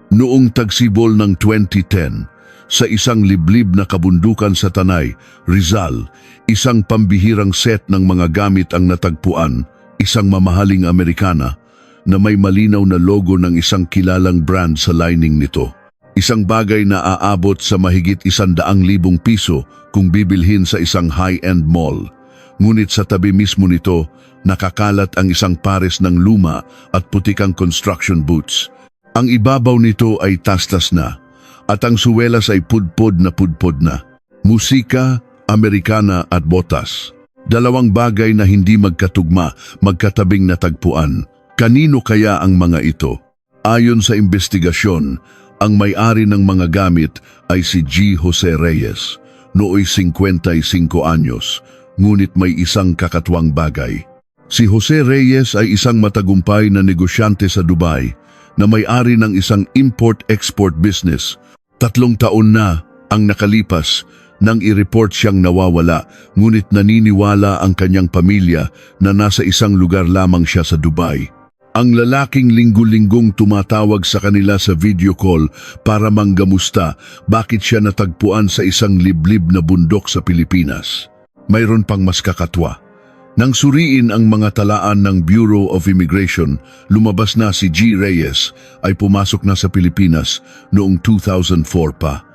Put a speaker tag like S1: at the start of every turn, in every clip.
S1: Noong tagsibol ng 2010, sa isang liblib na kabundukan sa Tanay, Rizal, isang pambihirang set ng mga gamit ang natagpuan, isang mamahaling Amerikana na may malinaw na logo ng isang kilalang brand sa lining nito. Isang bagay na aabot sa mahigit 100,000 piso kung bibilhin sa isang high-end mall. Ngunit sa tabi mismo nito, nakakalat ang isang pares ng luma at putikang construction boots. Ang ibabaw nito ay tastas na, at ang suwelas ay pudpod na. Musika, Amerikana at botas. Dalawang bagay na hindi magkatugma, magkatabing natagpuan. Kanino kaya ang mga ito? Ayon sa investigasyon, ang may-ari ng mga gamit ay si G. Jose Reyes, nooy 55 anyos, ngunit may isang kakatwang bagay. Si Jose Reyes ay isang matagumpay na negosyante sa Dubai na may-ari ng isang import-export business. 3 taon na ang nakalipas nang i-report siyang nawawala, ngunit naniniwala ang kanyang pamilya na nasa isang lugar lamang siya sa Dubai. Ang lalaking linggo-linggong tumatawag sa kanila sa video call para manggamusta bakit siya natagpuan sa isang liblib na bundok sa Pilipinas. Mayroon pang mas kakatwa. Nang suriin ang mga talaan ng Bureau of Immigration, lumabas na si G. Reyes ay pumasok na sa Pilipinas noong 2004 pa.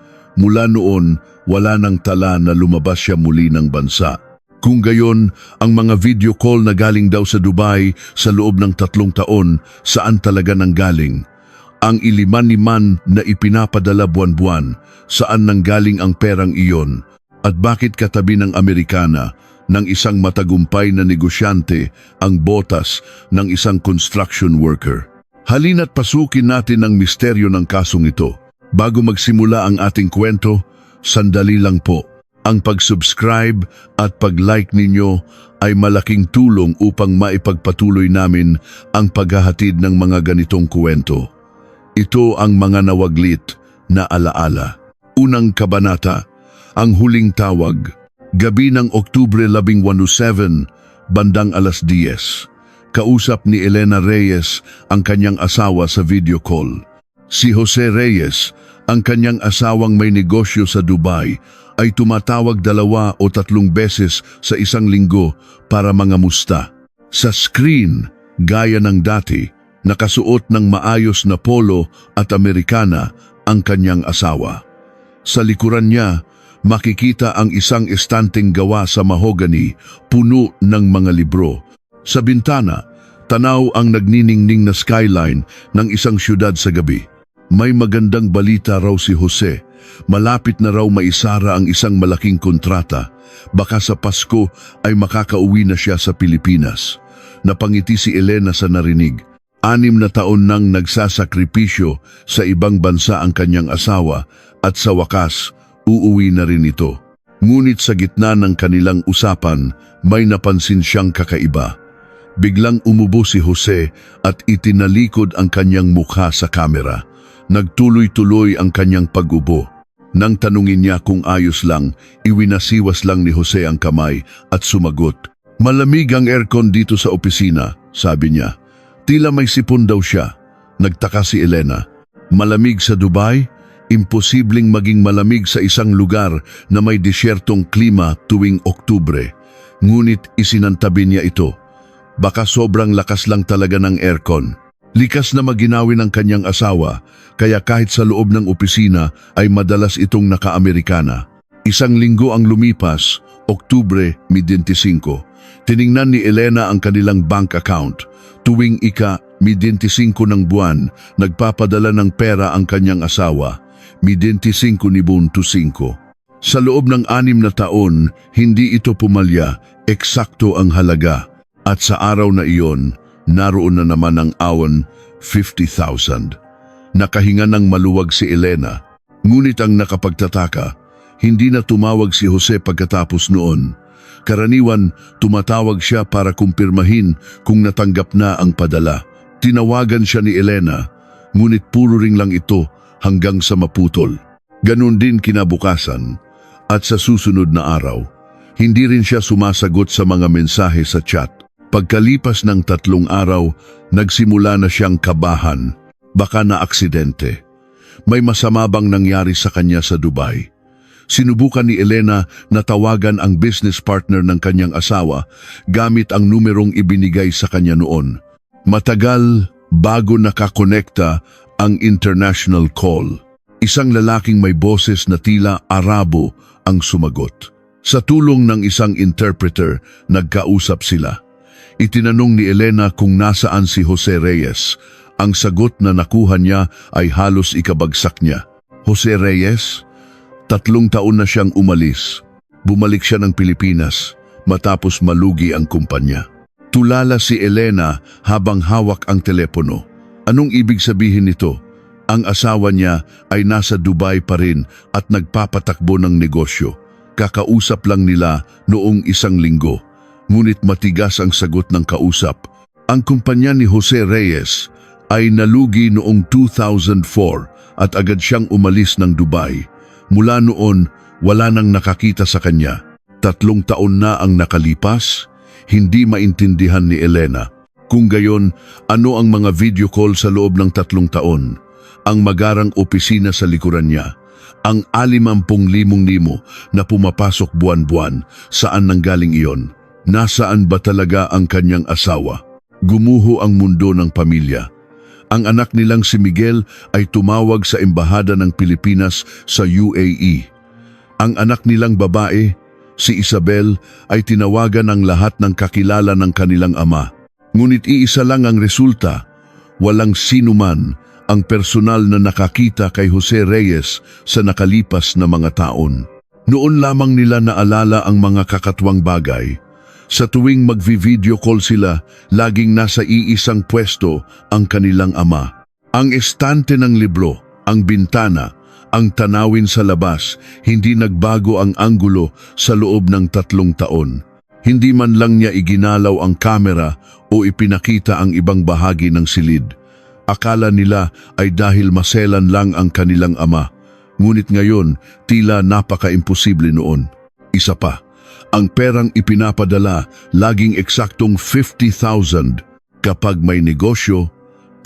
S1: Mula noon, wala nang tala na lumabas siya muli ng bansa. Kung gayon, ang mga video call na galing daw sa Dubai sa loob ng 3 taon, saan talaga nanggaling? Ang iliman-liman na ipinapadala buwan-buwan, saan nanggaling ang perang iyon? At bakit katabi ng Amerikana ng isang matagumpay na negosyante ang botas ng isang construction worker? Halina't pasukin natin ang misteryo ng kasong ito. Bago magsimula ang ating kwento, sandali lang po. Ang pag-subscribe at pag-like ninyo ay malaking tulong upang maipagpatuloy namin ang paghahatid ng mga ganitong kwento. Ito ang mga nawaglit na alaala. Unang kabanata, ang huling tawag. Gabi ng Oktubre 11, bandang 10:00. Kausap ni Elena Reyes ang kanyang asawa sa video call. Si Jose Reyes, ang kanyang asawang may negosyo sa Dubai, ay tumatawag 2 o 3 beses sa isang linggo para mangamusta. Sa screen, gaya ng dati, nakasuot ng maayos na polo at Amerikana ang kanyang asawa. Sa likuran niya, makikita ang isang estanteng gawa sa mahogany, puno ng mga libro. Sa bintana, tanaw ang nagniningning na skyline ng isang syudad sa gabi. May magandang balita raw si Jose. Malapit na raw maisara ang isang malaking kontrata. Baka sa Pasko ay makakauwi na siya sa Pilipinas. Napangiti si Elena sa narinig. 6 na taon nang nagsasakripisyo sa ibang bansa ang kanyang asawa at sa wakas, uuwi na rin ito. Ngunit sa gitna ng kanilang usapan, may napansin siyang kakaiba. Biglang umubo si Jose at itinalikod ang kanyang mukha sa kamera. Nagtuloy-tuloy ang kanyang pag-ubo. Nang tanungin niya kung ayos lang, iwinasiwas lang ni Jose ang kamay at sumagot. Malamig ang aircon dito sa opisina, sabi niya. Tila may sipon daw siya. Nagtaka si Elena. Malamig sa Dubai? Imposibleng maging malamig sa isang lugar na may disyertong klima tuwing Oktubre. Ngunit isinantabi niya ito. Baka sobrang lakas lang talaga ng aircon. Likas na maginawin ng kanyang asawa, kaya kahit sa loob ng opisina ay madalas itong naka-Amerikana. 1 linggo ang lumipas, Oktubre 25. Tiningnan ni Elena ang kanilang bank account. Tuwing ika-25 ng buwan, nagpapadala ng pera ang kanyang asawa. 25 ni Bunto 5. Sa loob ng 6 na taon, hindi ito pumalya, eksakto ang halaga. At sa araw na iyon, naroon na naman ang awon 50,000. Nakahinga ng maluwag si Elena. Ngunit ang nakapagtataka, hindi na tumawag si Jose pagkatapos noon. Karaniwan, tumatawag siya para kumpirmahin kung natanggap na ang padala. Tinawagan siya ni Elena, ngunit puro ring lang ito hanggang sa maputol. Ganon din kinabukasan at sa susunod na araw. Hindi rin siya sumasagot sa mga mensahe sa chat. Pagkalipas ng 3 araw, nagsimula na siyang kabahan. Baka na aksidente. may masama bang nangyari sa kanya sa Dubai? Sinubukan ni Elena na tawagan ang business partner ng kanyang asawa gamit ang numerong ibinigay sa kanya noon. Matagal bago nakakonekta ang international call. Isang lalaking may boses na tila Arabo ang sumagot. Sa tulong ng isang interpreter, nagkausap sila. Itinanong ni Elena kung nasaan si Jose Reyes. Ang sagot na nakuha niya ay halos ikabagsak niya. Jose Reyes? 3 taon na siyang umalis. Bumalik siya ng Pilipinas matapos malugi ang kumpanya. Tulala si Elena habang hawak ang telepono. Anong ibig sabihin nito? Ang asawa niya ay nasa Dubai pa rin at nagpapatakbo ng negosyo. Kakausap lang nila noong 1 linggo. Ngunit matigas ang sagot ng kausap. Ang kumpanya ni Jose Reyes ay nalugi noong 2004 at agad siyang umalis ng Dubai. Mula noon, wala nang nakakita sa kanya. 3 taon na ang nakalipas, hindi maintindihan ni Elena. Kung gayon, ano ang mga video call sa loob ng 3 taon? Ang magarang opisina sa likuran niya. Ang 50,000 na pumapasok buwan-buwan, saan nanggaling iyon? Nasaan ba talaga ang kanyang asawa? Gumuho ang mundo ng pamilya. Ang anak nilang si Miguel ay tumawag sa embahada ng Pilipinas sa UAE. Ang anak nilang babae, si Isabel, ay tinawagan ng lahat ng kakilala ng kanilang ama. Ngunit iisa lang ang resulta. Walang sinuman ang personal na nakakita kay Jose Reyes sa nakalipas na mga taon. Noon lamang nila naalala ang mga kakatwang bagay. Sa tuwing magvi-video call sila, laging nasa iisang pwesto ang kanilang ama. Ang estante ng libro, ang bintana, ang tanawin sa labas, hindi nagbago ang anggulo sa loob ng 3 taon. Hindi man lang niya iginalaw ang kamera o ipinakita ang ibang bahagi ng silid. Akala nila ay dahil maselan lang ang kanilang ama. Ngunit ngayon, tila napaka-imposible noon. Isa pa. Ang perang ipinapadala laging eksaktong 50,000. Kapag may negosyo,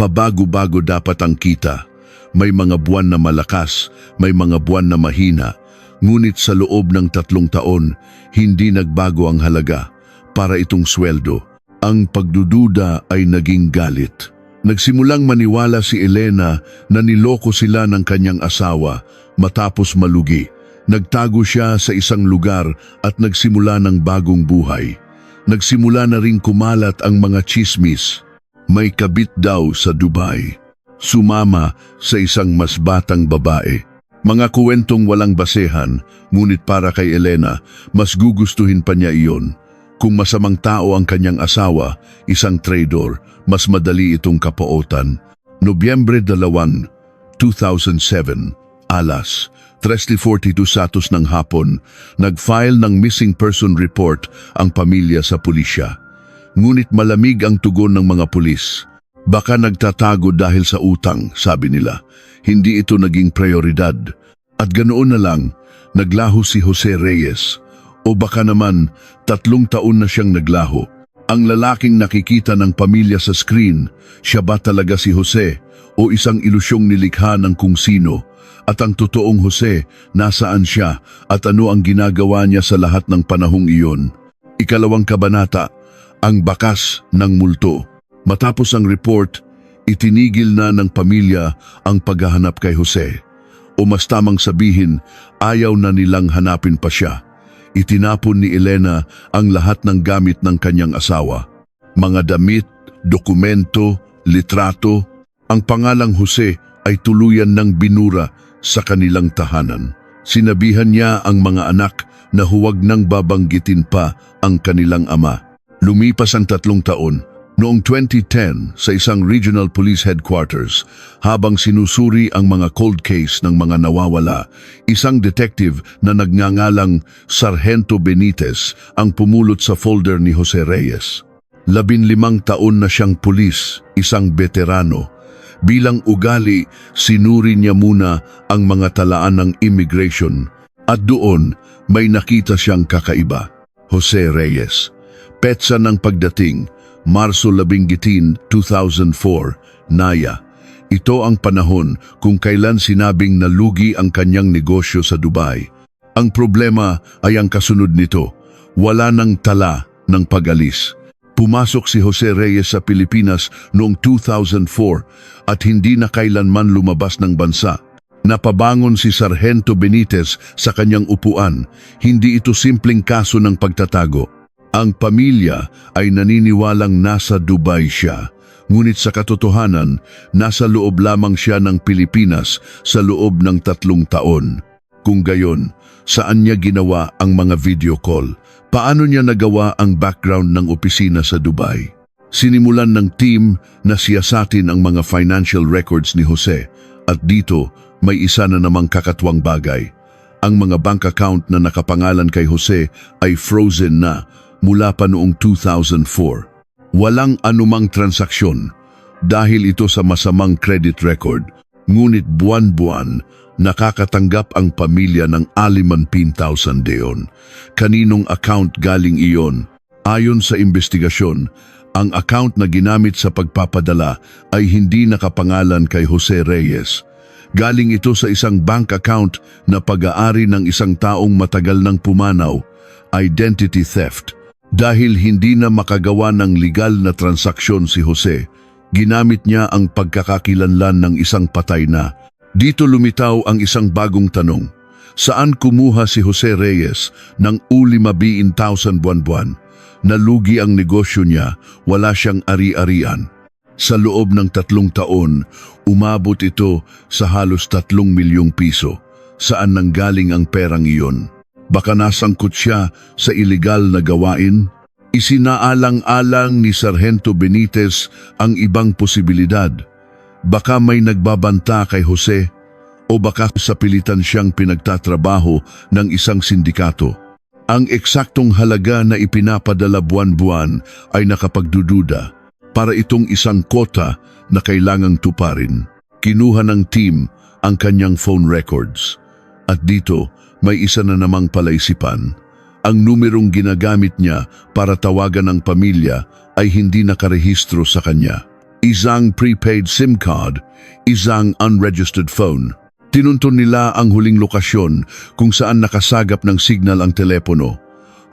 S1: pabago-bago dapat ang kita. May mga buwan na malakas, may mga buwan na mahina. Ngunit sa loob ng 3 taon, hindi nagbago ang halaga. Para itong sweldo. Ang pagdududa ay naging galit. Nagsimulang maniwala si Elena na niloko sila ng kanyang asawa matapos malugi. Nagtago siya sa isang lugar at nagsimula ng bagong buhay. Nagsimula na ring kumalat ang mga tsismis. May kabit daw sa Dubai. Sumama sa isang mas batang babae. Mga kuwentong walang basehan, ngunit para kay Elena, mas gugustuhin pa niya iyon. Kung masamang tao ang kanyang asawa, isang traidor, mas madali itong kapootan. Nobyembre 2, 2007, alas 3:42 satos ng hapon, nag-file ng missing person report ang pamilya sa pulisya. Ngunit malamig ang tugon ng mga pulis. Baka nagtatago dahil sa utang, sabi nila. Hindi ito naging prioridad. At ganoon na lang, naglaho si Jose Reyes. O baka naman, 3 taon na siyang naglaho. Ang lalaking nakikita ng pamilya sa screen, siya ba talaga si Jose o isang ilusyong nilikha ng kung sino? At ang totoong Jose, nasaan siya at ano ang ginagawa niya sa lahat ng panahong iyon? 2 kabanata, ang bakas ng multo. Matapos ang report, itinigil na ng pamilya ang paghahanap kay Jose. O mas tamang sabihin, ayaw na nilang hanapin pa siya. Itinapon ni Elena ang lahat ng gamit ng kanyang asawa. Mga damit, dokumento, litrato. Ang pangalang Jose ay tuluyan ng binura sa kanilang tahanan. Sinabihan niya ang mga anak na huwag nang babanggitin pa ang kanilang ama. Lumipas ang 3 taon. Noong 2010, sa isang regional police headquarters, habang sinusuri ang mga cold case ng mga nawawala, isang detective na nagngangalang Sargento Benitez ang pumulot sa folder ni Jose Reyes. 15 taon na siyang pulis, isang veterano. Bilang ugali, sinuri niya muna ang mga talaan ng immigration at doon may nakita siyang kakaiba. Jose Reyes. Petsa ng pagdating, Marso 17, 2004, Naya. Ito ang panahon kung kailan sinabing nalugi ang kanyang negosyo sa Dubai. Ang problema ay ang kasunod nito. Wala nang tala ng pag-alis. Pumasok si Jose Reyes sa Pilipinas noong 2004 at hindi na kailanman lumabas ng bansa. Napabangon si Sargento Benitez sa kanyang upuan. Hindi ito simpleng kaso ng pagtatago. Ang pamilya ay naniniwalang nasa Dubai siya. Ngunit sa katotohanan, nasa loob lamang siya ng Pilipinas sa loob ng 3 taon. Kung gayon, saan niya ginawa ang mga video call? Paano niya nagawa ang background ng opisina sa Dubai? Sinimulan ng team na siyasatin ang mga financial records ni Jose at dito may isa na namang kakatwang bagay. Ang mga bank account na nakapangalan kay Jose ay frozen na mula pa noong 2004. Walang anumang transaksyon dahil ito sa masamang credit record. Ngunit buwan-buwan, nakakatanggap ang pamilya ng 50,000 deon. Kaninong account galing iyon? Ayon sa investigasyon, ang account na ginamit sa pagpapadala ay hindi nakapangalan kay Jose Reyes. Galing ito sa isang bank account na pag-aari ng isang taong matagal nang pumanaw, identity theft. Dahil hindi na makagawa ng legal na transaksyon si Jose, ginamit niya ang pagkakakilanlan ng isang patay na. Dito lumitaw ang isang bagong tanong. Saan kumuha si Jose Reyes ng 50,000 buwan-buwan? Nalugi ang negosyo niya, wala siyang ari-arian. Sa loob ng 3 taon, umabot ito sa halos 3 milyong piso. Saan nanggaling ang perang iyon? Baka nasangkot siya sa ilegal na gawain? Isinaalang-alang ni Sargento Benitez ang ibang posibilidad. Baka may nagbabanta kay Jose o baka sa pilitan siyang pinagtatrabaho ng isang sindikato. Ang eksaktong halaga na ipinapadala buwan-buwan ay nakapagdududa para itong isang kota na kailangang tuparin. Kinuha ng team ang kanyang phone records at dito may isa na namang palaisipan. Ang numerong ginagamit niya para tawagan ang pamilya ay hindi nakarehistro sa kanya. Isang prepaid SIM card, isang unregistered phone. Tinunton nila ang huling lokasyon kung saan nakasagap ng signal ang telepono.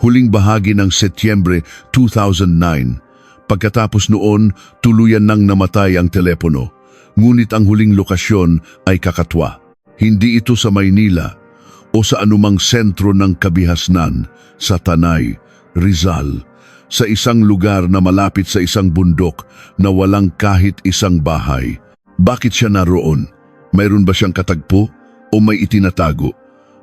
S1: Huling bahagi ng Setyembre 2009. Pagkatapos noon, tuluyan nang namatay ang telepono. Ngunit ang huling lokasyon ay Kakatwa. Hindi ito sa Maynila o sa anumang sentro ng kabihasnan, sa Tanay, Rizal, sa isang lugar na malapit sa isang bundok na walang kahit isang bahay. Bakit siya naroon? Mayroon ba siyang katagpo o may itinatago?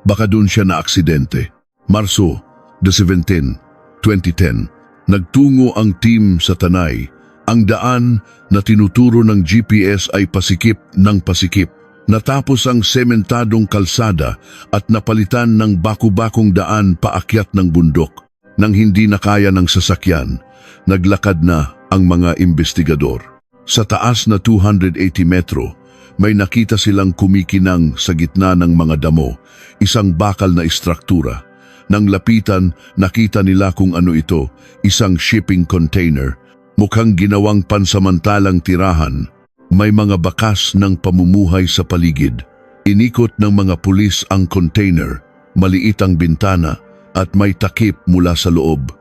S1: Baka doon siya na aksidente. Marso 17, 2010, nagtungo ang team sa Tanay. Ang daan na tinuturo ng GPS ay pasikip ng pasikip. Natapos ang sementadong kalsada at napalitan ng baku-bakong daan paakyat ng bundok. Nang hindi na kaya ng sasakyan, naglakad na ang mga investigador. Sa taas na 280 metro, may nakita silang kumikinang sa gitna ng mga damo, isang bakal na istruktura. Nang lapitan, nakita nila kung ano ito, isang shipping container. Mukhang ginawang pansamantalang tirahan. May mga bakas ng pamumuhay sa paligid. Inikot ng mga pulis ang container, maliit ang bintana at may takip mula sa loob.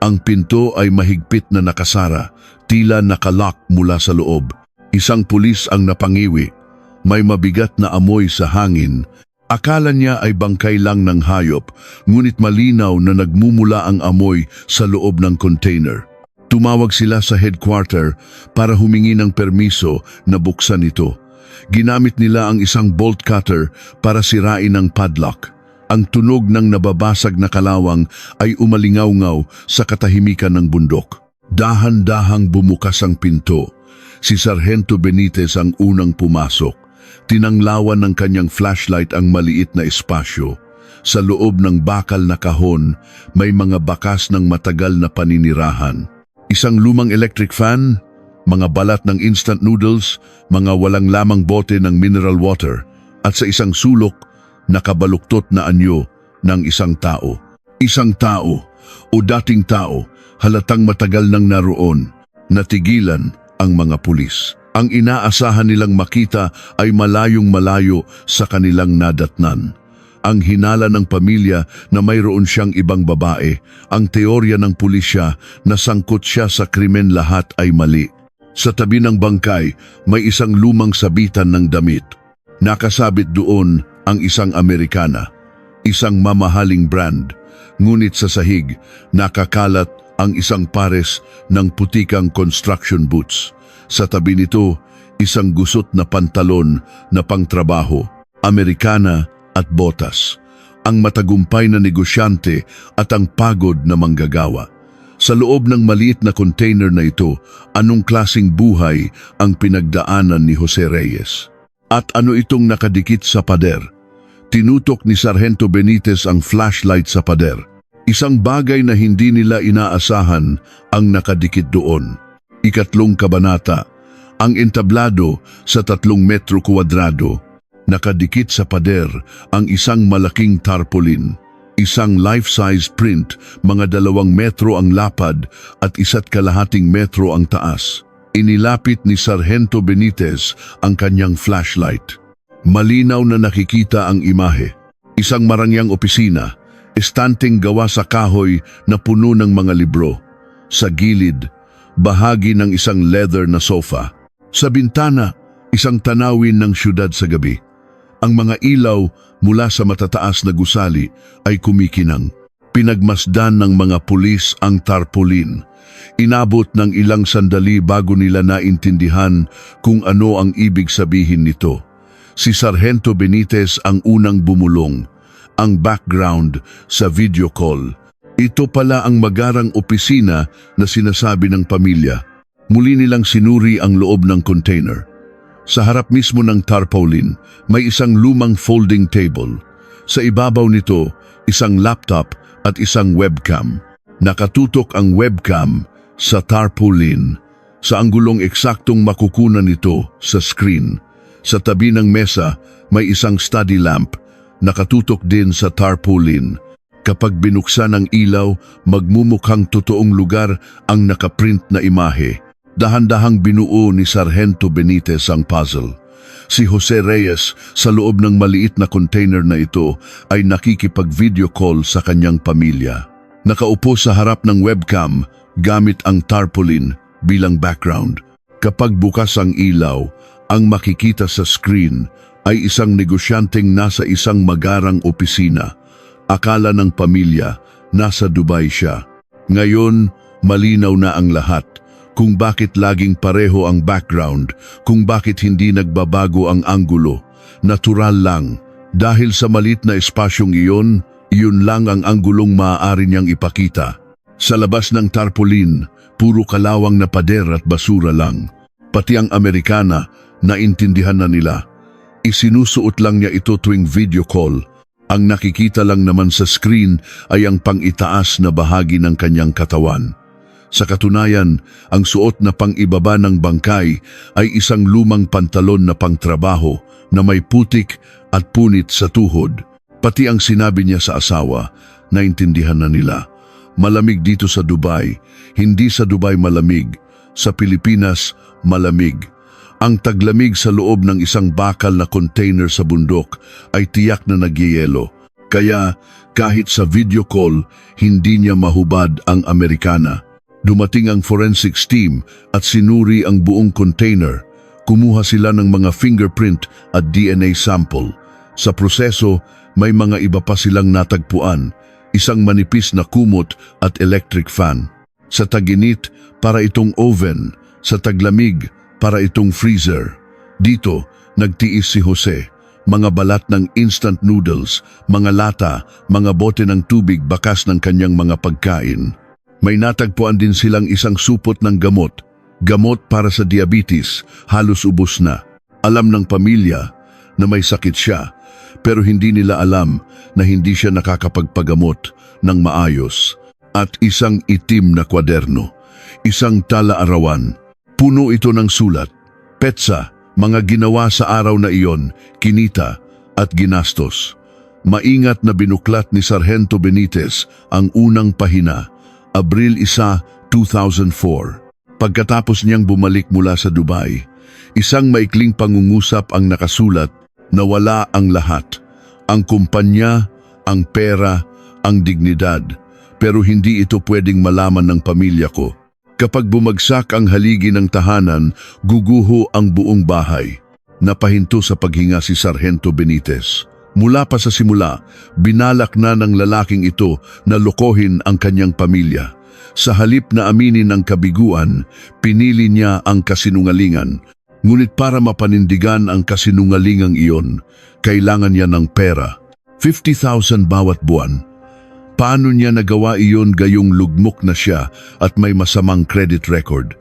S1: Ang pinto ay mahigpit na nakasara, tila nakalock mula sa loob. Isang pulis ang napangiwi. May mabigat na amoy sa hangin. Akala niya ay bangkay lang ng hayop, ngunit malinaw na nagmumula ang amoy sa loob ng container. Tumawag sila sa headquarter para humingi ng permiso na buksan ito. Ginamit nila ang isang bolt cutter para sirain ang padlock. Ang tunog ng nababasag na kalawang ay umalingaw-ngaw sa katahimikan ng bundok. Dahan-dahang bumukas ang pinto. Si Sargento Benitez ang unang pumasok. Tinanglawan ng kanyang flashlight ang maliit na espasyo. Sa loob ng bakal na kahon, may mga bakas ng matagal na paninirahan. Isang lumang electric fan, mga balat ng instant noodles, mga walang lamang bote ng mineral water, at sa isang sulok, nakabaluktot na anyo ng isang tao. Isang tao o dating tao, halatang matagal nang naroon, natigilan ang mga pulis. Ang inaasahan nilang makita ay malayong malayo sa kanilang nadatnan. Ang hinala ng pamilya na mayroon siyang ibang babae, ang teorya ng pulisya na sangkot siya sa krimen, lahat ay mali. Sa tabi ng bangkay, may isang lumang sabitan ng damit. Nakasabit doon ang isang Amerikana, isang mamahaling brand. Ngunit sa sahig, nakakalat ang isang pares ng putikang construction boots. Sa tabi nito, isang gusot na pantalon na pangtrabaho, Amerikana at botas. Ang matagumpay na negosyante at ang pagod na manggagawa. Sa loob ng maliit na container na ito, anong klasing buhay ang pinagdaanan ni Jose Reyes? At ano itong nakadikit sa pader? Tinutok ni Sargento Benitez ang flashlight sa pader. Isang bagay na hindi nila inaasahan ang nakadikit doon. Ikatlong kabanata, ang entablado sa 3 metro kwadrado. Nakadikit sa pader ang isang malaking tarpaulin. Isang life-size print, mga 2 metro ang lapad at 1.5 metro ang taas. Inilapit ni Sargento Benitez ang kanyang flashlight. Malinaw na nakikita ang imahe. Isang marangyang opisina, estanteng gawa sa kahoy na puno ng mga libro. Sa gilid, bahagi ng isang leather na sofa. Sa bintana, isang tanawin ng syudad sa gabi. Ang mga ilaw mula sa matataas na gusali ay kumikinang. Pinagmasdan ng mga pulis ang tarpaulin. Inabot ng ilang sandali bago nila naintindihan kung ano ang ibig sabihin nito. Si Sargento Benitez ang unang bumulong. Ang background sa video call. Ito pala ang magarang opisina na sinasabi ng pamilya. Muli nilang sinuri ang loob ng container. Sa harap mismo ng tarpaulin, may isang lumang folding table. Sa ibabaw nito, isang laptop at isang webcam. Nakatutok ang webcam sa tarpaulin. Sa anggulong eksaktong makukunan nito sa screen. Sa tabi ng mesa, may isang study lamp. Nakatutok din sa tarpaulin. Kapag binuksan ang ilaw, magmumukhang totoong lugar ang nakaprint na imahe. Dahan-dahang binuo ni Sargento Benitez ang puzzle. Si Jose Reyes sa loob ng maliit na container na ito ay nakikipag-video call sa kanyang pamilya. Nakaupo sa harap ng webcam gamit ang tarpaulin bilang background. Kapag bukas ang ilaw, ang makikita sa screen ay isang negosyanteng nasa isang magarang opisina. Akala ng pamilya, nasa Dubai siya. Ngayon, malinaw na ang lahat. Kung bakit laging pareho ang background, kung bakit hindi nagbabago ang anggulo. Natural lang, dahil sa malit na espasyong iyon, iyon lang ang anggulong maaari niyang ipakita. Sa labas ng tarpaulin, puro kalawang na pader at basura lang. Pati ang Amerikana, naintindihan na nila. Isinusuot lang niya ito tuwing video call. Ang nakikita lang naman sa screen ay ang pang-itaas na bahagi ng kanyang katawan. Sa katunayan, ang suot na pang-ibaba ng bangkay ay isang lumang pantalon na pangtrabaho na may putik at punit sa tuhod. Pati ang sinabi niya sa asawa, naintindihan na nila. Malamig dito sa Dubai, hindi sa Dubai malamig, sa Pilipinas malamig. Ang taglamig sa loob ng isang bakal na container sa bundok ay tiyak na nagyayelo. Kaya kahit sa video call, hindi niya mahubad ang Amerikana. Dumating ang forensics team at sinuri ang buong container. Kumuha sila ng mga fingerprint at DNA sample. Sa proseso, may mga iba pa silang natagpuan, isang manipis na kumot at electric fan. Sa taginit, para itong oven. Sa taglamig, para itong freezer. Dito, nagtiis si Jose. Mga balat ng instant noodles, mga lata, mga bote ng tubig bakas ng kanyang mga pagkain. May natagpuan din silang isang supot ng gamot. Gamot para sa diabetes, halos ubos na. Alam ng pamilya na may sakit siya, pero hindi nila alam na hindi siya nakakapagpagamot ng maayos. At isang itim na kwaderno, isang tala-arawan. Puno ito ng sulat, petsa, mga ginawa sa araw na iyon, kinita at ginastos. Maingat na binuklat ni Sargento Benitez ang unang pahina. Abril 1, 2004. Pagkatapos niyang bumalik mula sa Dubai, Isang maikling pangungusap ang nakasulat na wala ang lahat. Ang kumpanya, ang pera, ang dignidad. Pero hindi ito pwedeng malaman ng pamilya ko. Kapag bumagsak ang haligi ng tahanan, guguho ang buong bahay. Napahinto sa paghinga si Sargento Benitez. Mula pa sa simula, binalak na ng lalaking ito na lokohin ang kanyang pamilya. Sa halip na aminin ang kabiguan, pinili niya ang kasinungalingan. Ngunit para mapanindigan ang kasinungalingang iyon, kailangan niya ng pera. 50,000 bawat buwan. Paano niya nagawa iyon gayong lugmok na siya at may masamang credit record?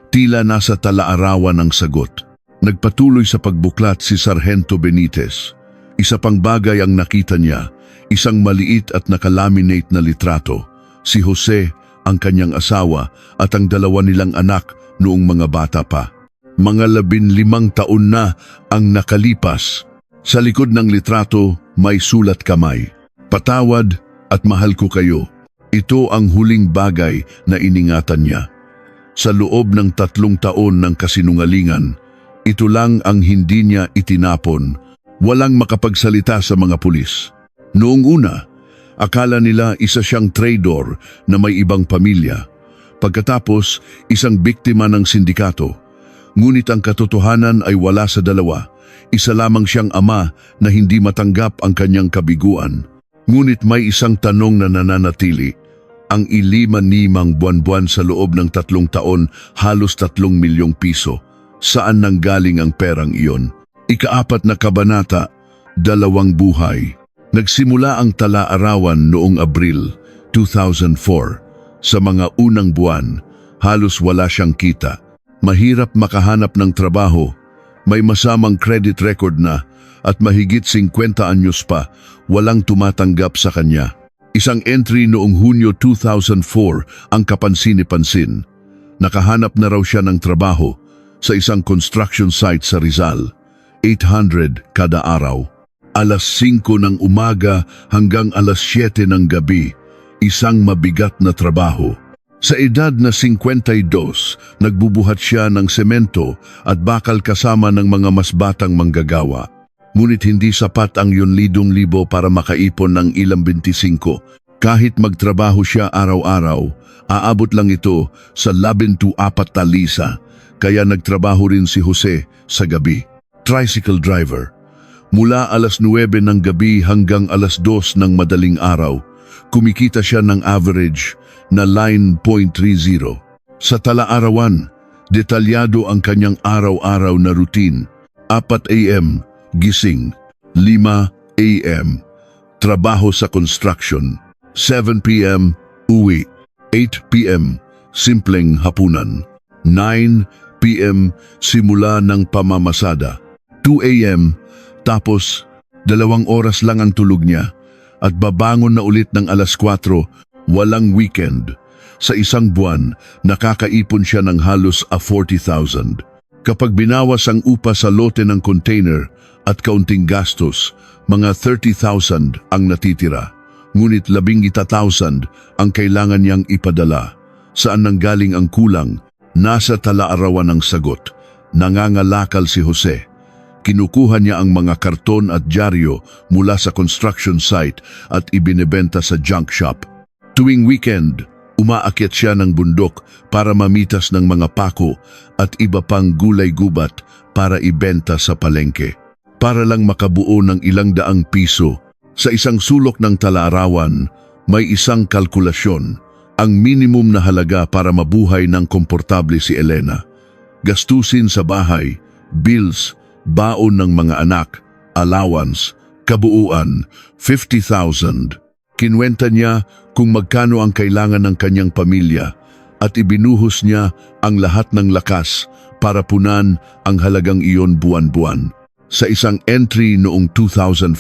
S1: Tila nasa talaarawan ang sagot. Nagpatuloy sa pagbuklat si Sargento Benitez. Isa pang bagay ang nakita niya, isang maliit at nakalaminate na litrato. Si Jose, ang kanyang asawa at ang dalawa nilang anak noong mga bata pa. Mga 15 taon na ang nakalipas. Sa likod ng litrato may sulat kamay. Patawad at mahal ko kayo. Ito ang huling bagay na iningatan niya. Sa loob ng 3 taon ng kasinungalingan, ito lang ang hindi niya itinapon. Walang makapagsalita sa mga pulis. Noong una, akala nila isa siyang traidor na may ibang pamilya. Pagkatapos, isang biktima ng sindikato. Ngunit ang katotohanan ay wala sa dalawa. Isa lamang siyang ama na hindi matanggap ang kanyang kabiguan. Ngunit may isang tanong na nananatili. Ang iliman-nimang buwan-buwan sa loob ng 3 taon, halos 3 milyong piso. Saan nanggaling ang perang iyon? Ika-4 na kabanata, 2 buhay. Nagsimula ang tala-arawan noong Abril 2004. Sa mga unang buwan, halos wala siyang kita. Mahirap makahanap ng trabaho, may masamang credit record na at mahigit 50 anyos pa, walang tumatanggap sa kanya. Isang entry noong Hunyo 2004 ang kapansin-pansin. Nakahanap na raw siya ng trabaho sa isang construction site sa Rizal. 800 kada araw. Alas 5 ng umaga hanggang alas 7 ng gabi, isang mabigat na trabaho. Sa edad na 52, nagbubuhat siya ng semento at bakal kasama ng mga mas batang manggagawa. Ngunit hindi sapat ang 1,000 para makaipon ng ilang 25. Kahit magtrabaho siya araw-araw, aabot lang ito sa 12 talisa. Kaya nagtrabaho rin si Jose sa gabi. Tricycle driver. Mula alas 9 ng gabi hanggang alas 2 ng madaling araw, kumikita siya ng average na 9.30. Sa tala-arawan, detalyado ang kanyang araw-araw na routine. 4 a.m. gising, 5 a.m. trabaho sa construction, 7 p.m. uwi, 8 p.m. simpleng hapunan, 9 p.m. simula ng pamamasada, 2 a.m. tapos 2 oras lang ang tulog niya at babangon na ulit ng alas 4, walang weekend. Sa isang buwan, nakakaipon siya ng halos 40,000. Kapag binawas ang upa sa lote ng container at kaunting gastos, mga 30,000 ang natitira. Ngunit 11,000 ang kailangan niyang ipadala. Saan nanggaling ang kulang? Nasa tala-arawan ang sagot. Nangangalakal si Jose. Kinukuha niya ang mga karton at dyaryo mula sa construction site at ibinebenta sa junk shop. Tuwing weekend, umaakyat siya ng bundok para mamitas ng mga pako at iba pang gulay-gubat para ibenta sa palengke. Para lang makabuo ng ilang daang piso, sa isang sulok ng tala-arawan, may isang kalkulasyon. Ang minimum na halaga para mabuhay ng komportable si Elena. Gastusin sa bahay, bills, baon ng mga anak, allowance, kabuuan, 50,000. Kinwenta niya kung magkano ang kailangan ng kanyang pamilya at ibinuhos niya ang lahat ng lakas para punan ang halagang iyon buwan-buwan. Sa isang entry noong 2005,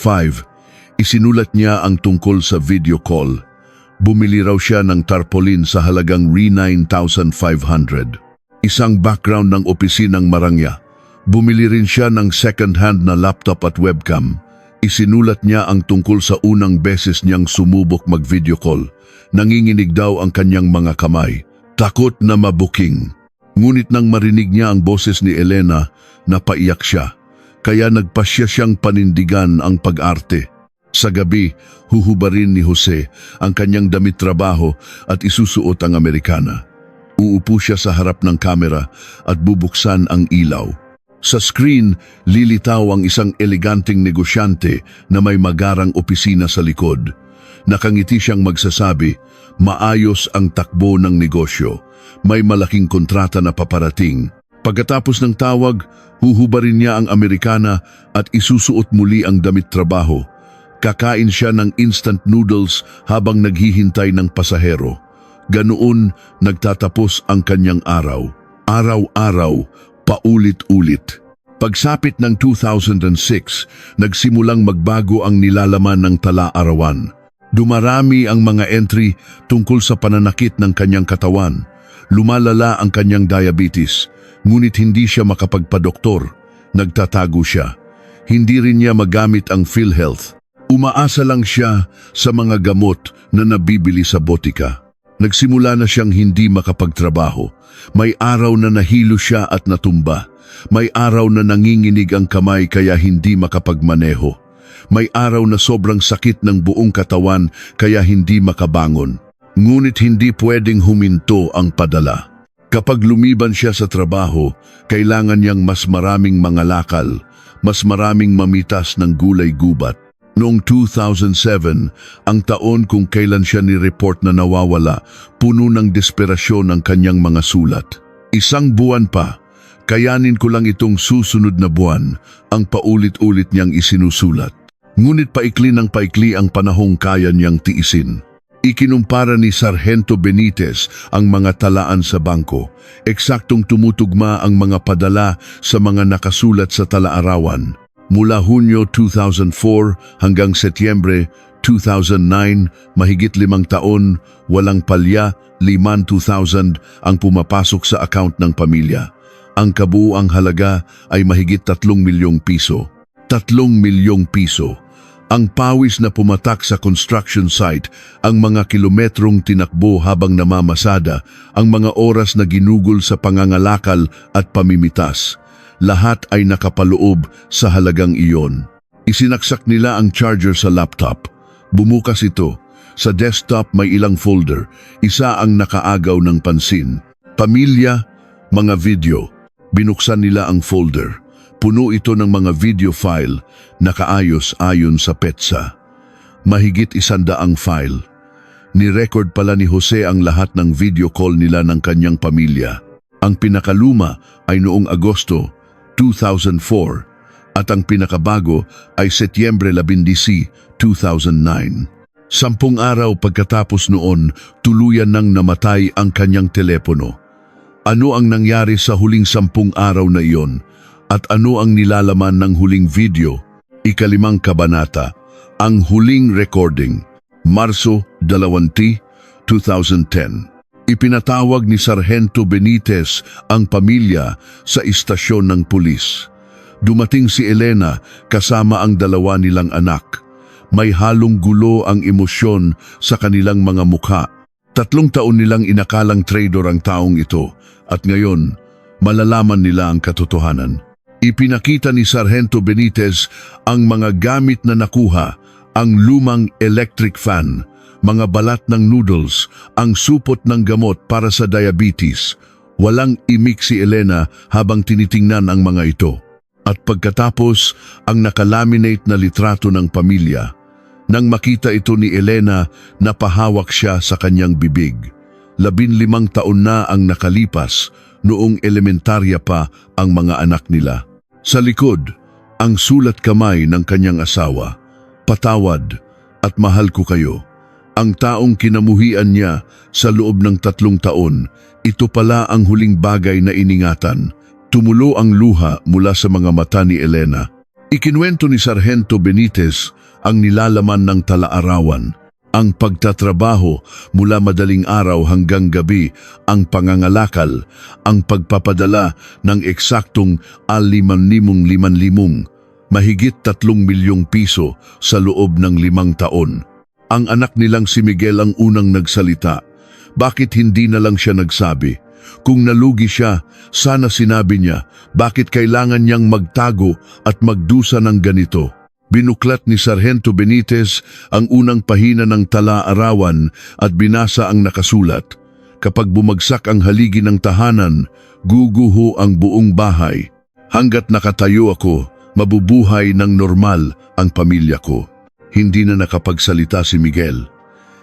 S1: isinulat niya ang tungkol sa video call. Bumili raw siya ng tarpaulin sa halagang ₱9,500. Isang background ng opisinang Marangya. Bumili rin siya ng second-hand na laptop at webcam. Isinulat niya ang tungkol sa unang beses niyang sumubok mag-video call. Nanginginig daw ang kanyang mga kamay. Takot na mabuking. Ngunit nang marinig niya ang boses ni Elena, napaiyak siya. Kaya nagpasya siyang panindigan ang pag-arte. Sa gabi, huhubarin ni Jose ang kanyang damit trabaho at isusuot ang Amerikana. Uupo siya sa harap ng kamera at bubuksan ang ilaw. Sa screen, lilitaw ang isang eleganteng negosyante na may magarang opisina sa likod. Nakangiti siyang magsasabi, maayos ang takbo ng negosyo. May malaking kontrata na paparating. Pagkatapos ng tawag, huhubarin niya ang Amerikana at isusuot muli ang damit trabaho. Kakain siya ng instant noodles habang naghihintay ng pasahero. Ganoon nagtatapos ang kanyang araw. Araw-araw, paulit-ulit. Pagsapit ng 2006, nagsimulang magbago ang nilalaman ng tala-arawan. Dumarami ang mga entry tungkol sa pananakit ng kanyang katawan. Lumalala ang kanyang diabetes, ngunit hindi siya makapagpadoktor. Nagtatago siya. Hindi rin niya magamit ang PhilHealth. Umaasa lang siya sa mga gamot na nabibili sa botika. Nagsimula na siyang hindi makapagtrabaho. May araw na nahilo siya at natumba. May araw na nanginginig ang kamay kaya hindi makapagmaneho. May araw na sobrang sakit ng buong katawan kaya hindi makabangon. Ngunit hindi pwedeng huminto ang padala. Kapag lumiban siya sa trabaho, kailangan niyang mas maraming mga lakal, mas maraming mamitas ng gulay-gubat. Noong 2007, ang taon kung kailan siya ni-report na nawawala, puno ng desperasyon ang kanyang mga sulat. Isang buwan pa, kayanin ko lang itong susunod na buwan, ang paulit-ulit niyang isinusulat. Ngunit paikli ng paikli ang panahong kaya niyang tiisin. Ikinumpara ni Sargento Benitez ang mga talaan sa bangko. Eksaktong tumutugma ang mga padala sa mga nakasulat sa tala-arawan. Mula Hunyo 2004 hanggang Setyembre 2009, mahigit 5 taon, walang palya, 5,000 ang pumapasok sa account ng pamilya. Ang kabuuang halaga ay mahigit 3 milyong piso. 3 milyong piso. Ang pawis na pumatak sa construction site, ang mga kilometrong tinakbo habang namamasada, ang mga oras na ginugol sa pangangalakal at pamimitas. Lahat ay nakapaloob sa halagang iyon. Isinaksak nila ang charger sa laptop. Bumukas ito. Sa desktop may ilang folder. Isa ang nakaagaw ng pansin. Pamilya, mga video. Binuksan nila ang folder. Puno ito ng mga video file, nakaayos ayon sa petsa. Mahigit 100 file. Ni-record pala ni Jose ang lahat ng video call nila ng kanyang pamilya. Ang pinakaluma ay noong Agosto 2004 at ang pinakabago ay Setyembre 11, 2009. 10 araw pagkatapos noon, tuluyan nang namatay ang kanyang telepono. Ano ang nangyari sa huling 10 araw na iyon? At ano ang nilalaman ng huling video? 5 kabanata, ang huling recording, Marso 20, 2010. Ipinatawag ni Sargento Benitez ang pamilya sa istasyon ng pulis. Dumating si Elena kasama ang 2 nilang anak. May halong gulo ang emosyon sa kanilang mga mukha. 3 taon nilang inakalang traidor ang taong ito at ngayon, malalaman nila ang katotohanan. Ipinakita ni Sargento Benitez ang mga gamit na nakuha, ang lumang electric fan, mga balat ng noodles, ang supot ng gamot para sa diabetes. Walang imik si Elena habang tinitingnan ang mga ito. At pagkatapos, ang nakalaminate na litrato ng pamilya. Nang makita ito ni Elena, napahawak siya sa kanyang bibig. 15 taon na ang nakalipas, noong elementarya pa ang mga anak nila. Sa likod, ang sulat kamay ng kanyang asawa, patawad at mahal ko kayo. Ang taong kinamuhian niya sa loob ng 3 taon, ito pala ang huling bagay na iningatan. Tumulo ang luha mula sa mga mata ni Elena. Ikinuwento ni Sargento Benitez ang nilalaman ng tala-arawan. Ang pagtatrabaho mula madaling araw hanggang gabi, ang pangangalakal, ang pagpapadala ng eksaktong 5,500, mahigit 3 milyong piso sa loob ng 5 taon. Ang anak nilang si Miguel ang unang nagsalita. Bakit hindi na lang siya nagsabi? Kung nalugi siya, sana sinabi niya bakit kailangan niyang magtago at magdusa ng ganito. Binuklat ni Sargento Benitez ang unang pahina ng tala-arawan at binasa ang nakasulat. Kapag bumagsak ang haligi ng tahanan, guguho ang buong bahay. Hanggat nakatayo ako, mabubuhay ng normal ang pamilya ko. Hindi na nakapagsalita si Miguel.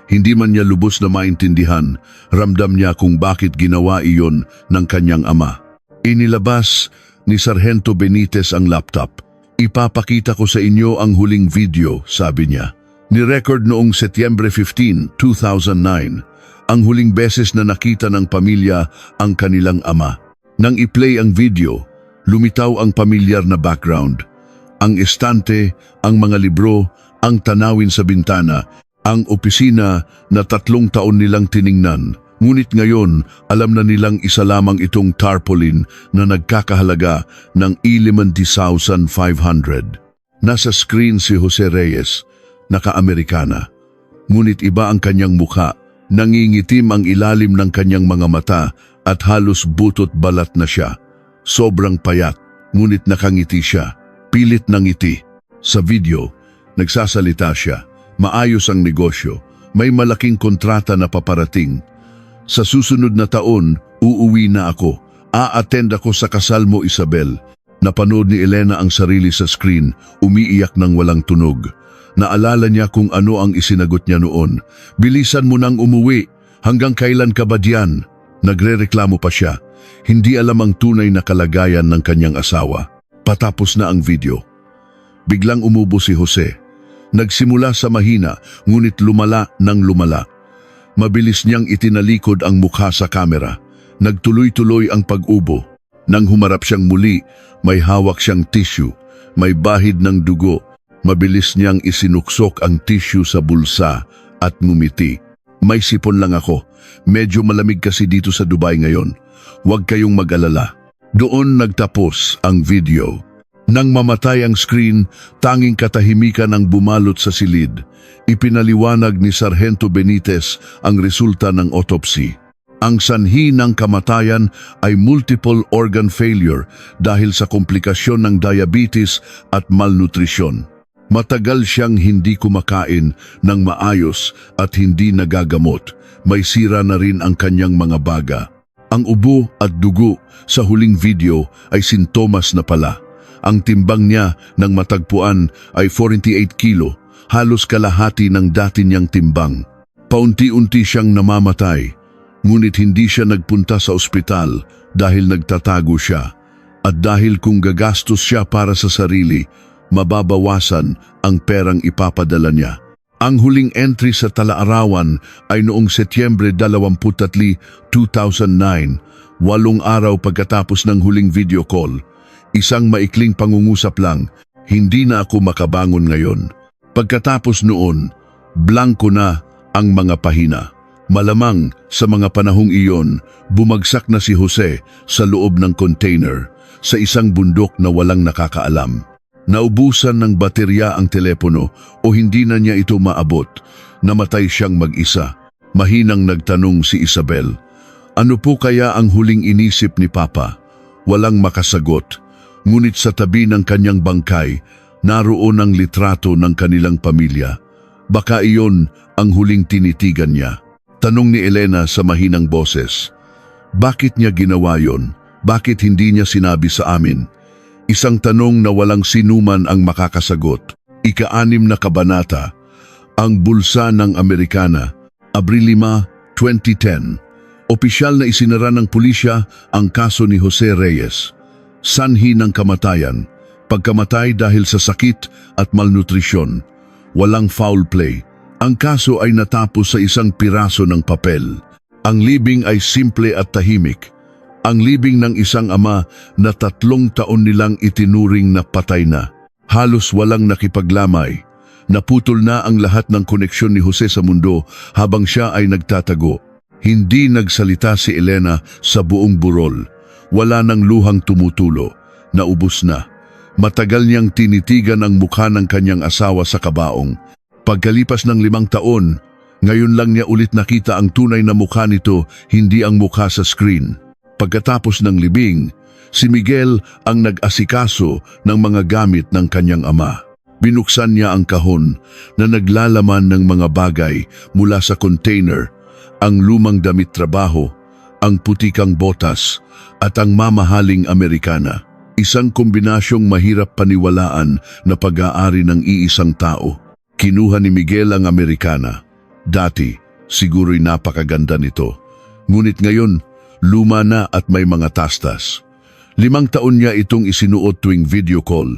S1: Hindi man niya lubos na maintindihan, ramdam niya kung bakit ginawa iyon ng kanyang ama. Inilabas ni Sargento Benitez ang laptop. Ipapakita ko sa inyo ang huling video, sabi niya. Ni-record noong Setyembre 15, 2009, ang huling beses na nakita ng pamilya ang kanilang ama. Nang i-play ang video, lumitaw ang pamilyar na background. Ang estante, ang mga libro, ang tanawin sa bintana, ang opisina na 3 taon nilang tiningnan. Ngunit ngayon, alam na nilang isa lamang itong tarpaulin na nagkakahalaga ng 11,500. Nasa screen si Jose Reyes, naka-Amerikana. Ngunit iba ang kanyang mukha, nangingitim ang ilalim ng kanyang mga mata at halos butot balat na siya. Sobrang payat, ngunit nakangiti siya, pilit ng ngiti. Sa video, nagsasalita siya, maayos ang negosyo, may malaking kontrata na paparating. Sa susunod na taon, uuwi na ako. A-attend ako sa kasal mo, Isabel. Napanood ni Elena ang sarili sa screen, umiiyak ng walang tunog. Naalala niya kung ano ang isinagot niya noon. Bilisan mo nang umuwi. Hanggang kailan ka ba diyan? Nagrereklamo pa siya. Hindi alam ang tunay na kalagayan ng kanyang asawa. Patapos na ang video. Biglang umubo si Jose. Nagsimula sa mahina, ngunit lumala ng lumala. Mabilis niyang itinalikod ang mukha sa kamera. Nagtuloy-tuloy ang pag-ubo. Nang humarap siyang muli, may hawak siyang tissue, may bahid ng dugo. Mabilis niyang isinuksok ang tissue sa bulsa at ngumiti. May sipon lang ako. Medyo malamig kasi dito sa Dubai ngayon. Huwag kayong mag-alala. Doon nagtapos ang video. Nang mamatay ang screen, tanging katahimikan ang bumalot sa silid. Ipinaliwanag ni Sargento Benitez ang resulta ng autopsy. Ang sanhi ng kamatayan ay multiple organ failure dahil sa komplikasyon ng diabetes at malnutrisyon. Matagal siyang hindi kumakain ng maayos at hindi nagagamot. May sira na rin ang kanyang mga baga. Ang ubo at dugo sa huling video ay sintomas na pala. Ang timbang niya ng matagpuan ay 48 kilo, halos kalahati ng dati niyang timbang. Paunti-unti siyang namamatay, ngunit hindi siya nagpunta sa ospital dahil nagtatago siya. At dahil kung gagastos siya para sa sarili, mababawasan ang perang ipapadala niya. Ang huling entry sa tala-arawan ay noong Setyembre 23, 2009, 8 araw pagkatapos ng huling video call. Isang maikling pangungusap lang, hindi na ako makabangon ngayon. Pagkatapos noon, blanko na ang mga pahina. Malamang sa mga panahong iyon, bumagsak na si Jose sa loob ng container sa isang bundok na walang nakakaalam. Naubusan ng baterya ang telepono o hindi na niya ito maabot. Namatay siyang mag-isa. Mahinang nagtanong si Isabel, ano po kaya ang huling inisip ni Papa? Walang makasagot. Ngunit sa tabi ng kanyang bangkay, naroon ang litrato ng kanilang pamilya. Baka iyon ang huling tinitigan niya. Tanong ni Elena sa mahinang boses. Bakit niya ginawa yon? Bakit hindi niya sinabi sa amin? Isang tanong na walang sinuman ang makakasagot. Ika-6 na kabanata. Ang bulsa ng Amerikana. Abril 5, 2010. Opisyal na isinara ng pulisya ang kaso ni Jose Reyes. Sanhi ng kamatayan, pagkamatay dahil sa sakit at malnutrisyon. Walang foul play. Ang kaso ay natapos sa isang piraso ng papel. Ang libing ay simple at tahimik. Ang libing ng isang ama na 3 taon nilang itinuring na patay na. Halos walang nakipaglamay. Naputol na ang lahat ng koneksyon ni Jose sa mundo habang siya ay nagtatago. Hindi nagsalita si Elena sa buong burol. Wala nang luhang tumutulo. Naubos na. Matagal niyang tinitigan ang mukha ng kanyang asawa sa kabaong. Pagkalipas ng 5 taon, ngayon lang niya ulit nakita ang tunay na mukha nito, hindi ang mukha sa screen. Pagkatapos ng libing, si Miguel ang nag-asikaso ng mga gamit ng kanyang ama. Binuksan niya ang kahon na naglalaman ng mga bagay mula sa container, ang lumang damit trabaho, ang putikang botas, at ang mamahaling Amerikana. Isang kombinasyong mahirap paniwalaan na pag-aari ng iisang tao. Kinuha ni Miguel ang Amerikana. Dati, siguro'y napakaganda nito. Ngunit ngayon, luma na at may mga tastas. 5 taon niya itong isinuot tuwing video call.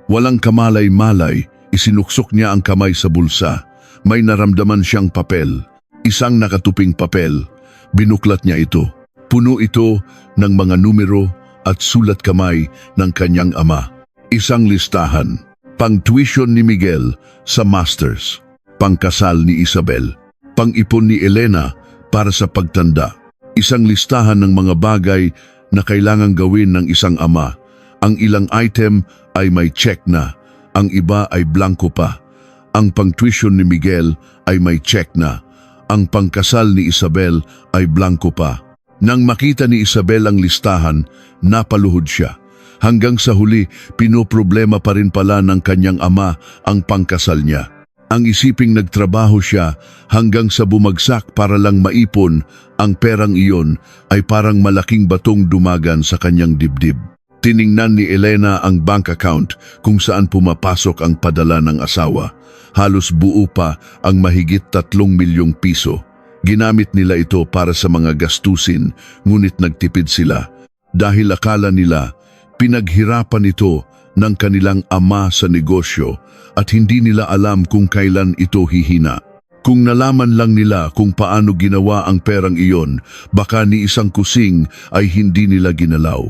S1: Walang kamalay-malay, isinuksok niya ang kamay sa bulsa. May naramdaman siyang papel. Isang nakatuping papel. Binuklat niya ito. Puno ito ng mga numero at sulat kamay ng kanyang ama. Isang listahan. Pang-tuition ni Miguel sa masters. Pangkasal ni Isabel. Pang-ipon ni Elena para sa pagtanda. Isang listahan ng mga bagay na kailangang gawin ng isang ama. Ang ilang item ay may check na, ang iba ay blanco pa. Ang pang-tuition ni Miguel ay may check na, ang pangkasal ni Isabel ay blanco pa. Nang makita ni Isabel ang listahan, napaluhod siya. Hanggang sa huli, pinoproblema pa rin pala ng kanyang ama ang pangkasal niya. Ang isiping nagtrabaho siya hanggang sa bumagsak para lang maipon, ang perang iyon ay parang malaking batong dumagan sa kanyang dibdib. Tiningnan ni Elena ang bank account kung saan pumapasok ang padala ng asawa. Halos buo pa ang mahigit 3 milyong piso. Ginamit nila ito para sa mga gastusin, ngunit nagtipid sila. Dahil akala nila, pinaghirapan ito ng kanilang ama sa negosyo at hindi nila alam kung kailan ito hihina. Kung nalaman lang nila kung paano ginawa ang perang iyon, baka ni isang kusing ay hindi nila ginalaw.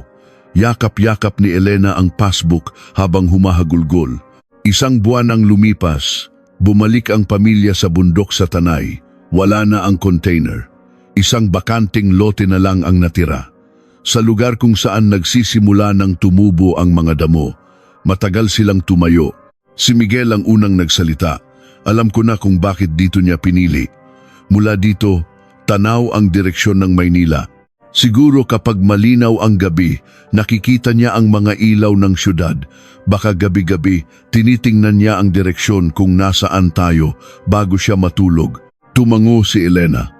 S1: Yakap-yakap ni Elena ang passbook habang humahagulgol. Isang buwan ang lumipas, bumalik ang pamilya sa bundok sa Tanay. Wala na ang container. Isang bakanting lote na lang ang natira. Sa lugar kung saan nagsisimula ng tumubo ang mga damo, matagal silang tumayo. Si Miguel ang unang nagsalita. Alam ko na kung bakit dito niya pinili. Mula dito, tanaw ang direksyon ng Maynila. Siguro kapag malinaw ang gabi, nakikita niya ang mga ilaw ng syudad. Baka gabi-gabi, tinitingnan niya ang direksyon kung nasaan tayo bago siya matulog. Tumango si Elena.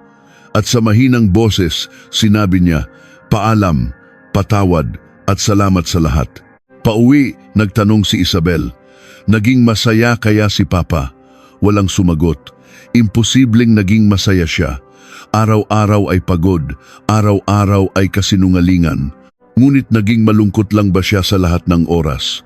S1: At sa mahinang boses, sinabi niya, "Paalam, patawad, at salamat sa lahat." Pauwi, nagtanong si Isabel. Naging masaya kaya si Papa? Walang sumagot. Imposibleng naging masaya siya. Araw-araw ay pagod, araw-araw ay kasinungalingan. Ngunit naging malungkot lang ba siya sa lahat ng oras?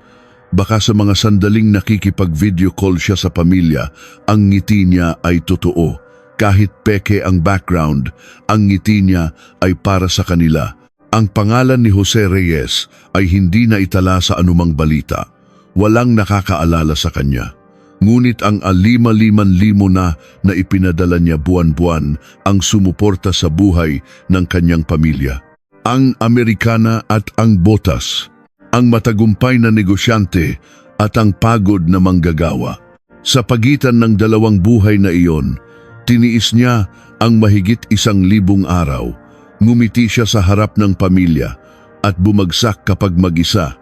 S1: Baka sa mga sandaling nakikipag-video call siya sa pamilya, ang ngiti niya ay totoo. Kahit peke ang background, ang ngiti niya ay para sa kanila. Ang pangalan ni Jose Reyes ay hindi na itala sa anumang balita. Walang nakakaalala sa kanya. Ngunit ang 5,000 na ipinadala niya buwan-buwan ang sumuporta sa buhay ng kanyang pamilya. Ang Amerikana at ang botas, ang matagumpay na negosyante at ang pagod na manggagawa. Sa pagitan ng 2 buhay na iyon, tiniis niya ang mahigit 1,000 araw. Ngumiti siya sa harap ng pamilya at bumagsak kapag mag-isa.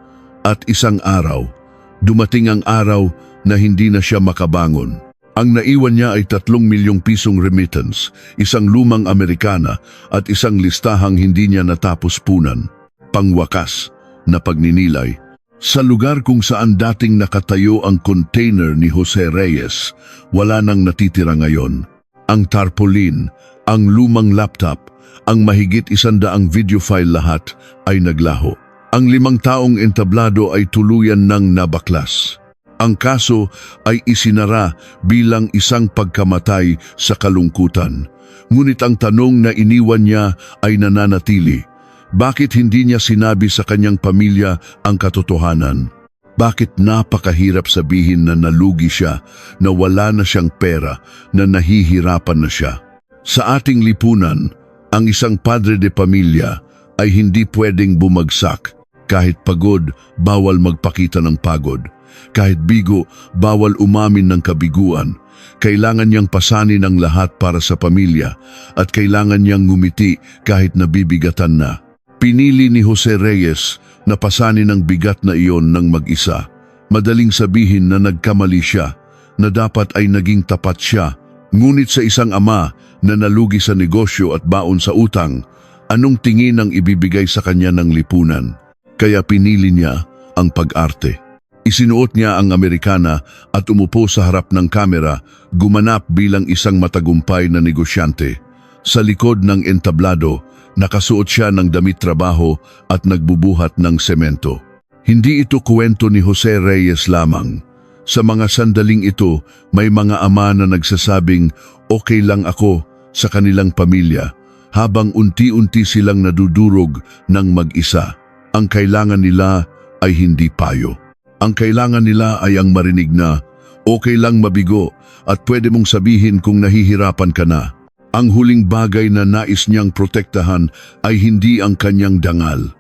S1: At isang araw, dumating ang araw na hindi na siya makabangon. Ang naiwan niya ay 3 milyong pisong remittance, isang lumang Amerikana at isang listahang hindi niya natapos punan. Pangwakas na pagninilay. Sa lugar kung saan dating nakatayo ang container ni Jose Reyes, wala nang natitira ngayon. Ang tarpaulin, ang lumang laptop, ang mahigit 100 video file, lahat ay naglaho. Ang 5 taong entablado ay tuluyan ng nabaklas. Ang kaso ay isinara bilang isang pagkamatay sa kalungkutan. Ngunit ang tanong na iniwan niya ay nananatili. Bakit hindi niya sinabi sa kanyang pamilya ang katotohanan? Bakit napakahirap sabihin na nalugi siya, na wala na siyang pera, na nahihirapan na siya? Sa ating lipunan, ang isang padre de pamilya ay hindi pwedeng bumagsak. Kahit pagod, bawal magpakita ng pagod. Kahit bigo, bawal umamin ng kabiguan. Kailangan niyang pasanin ang lahat para sa pamilya at kailangan niyang ngumiti kahit nabibigatan na. Pinili ni Jose Reyes na pasanin ang bigat na iyon ng mag-isa. Madaling sabihin na nagkamali siya, na dapat ay naging tapat siya. Ngunit sa isang ama na nalugi sa negosyo at baon sa utang, anong tingin ang ibibigay sa kanya ng lipunan? Kaya pinili niya ang pag-arte. Isinuot niya ang Amerikana at umupo sa harap ng kamera, gumanap bilang isang matagumpay na negosyante. Sa likod ng entablado, nakasuot siya ng damit trabaho at nagbubuhat ng semento. Hindi ito kwento ni Jose Reyes lamang. Sa mga sandaling ito, may mga ama na nagsasabing, okay lang ako sa kanilang pamilya, habang unti-unti silang nadudurog ng mag-isa. Ang kailangan nila ay hindi payo. Ang kailangan nila ay ang marinig na, okay lang mabigo at pwede mong sabihin kung nahihirapan ka na. Ang huling bagay na nais niyang protektahan ay hindi ang kanyang dangal.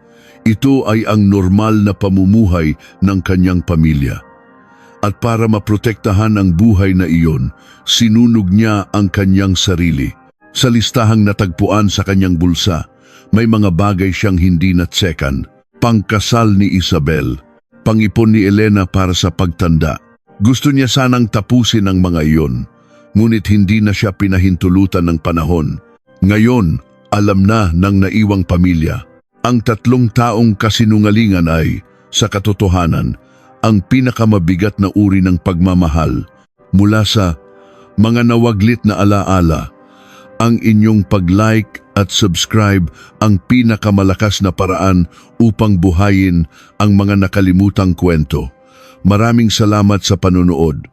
S1: Ito ay ang normal na pamumuhay ng kanyang pamilya. At para maprotektahan ang buhay na iyon, sinunog niya ang kanyang sarili. Sa listahang natagpuan sa kanyang bulsa, may mga bagay siyang hindi natsekan. Pangkasal ni Isabel, pangipon ni Elena para sa pagtanda. Gusto niya sanang tapusin ang mga iyon, ngunit hindi na siya pinahintulutan ng panahon. Ngayon, alam na ng naiwang pamilya. Ang 3 taong kasinungalingan ay, sa katotohanan, ang pinakamabigat na uri ng pagmamahal. Mula sa mga nawaglit na alaala, ang inyong pag-like at subscribe ang pinakamalakas na paraan upang buhayin ang mga nakalimutang kwento. Maraming salamat sa panonood.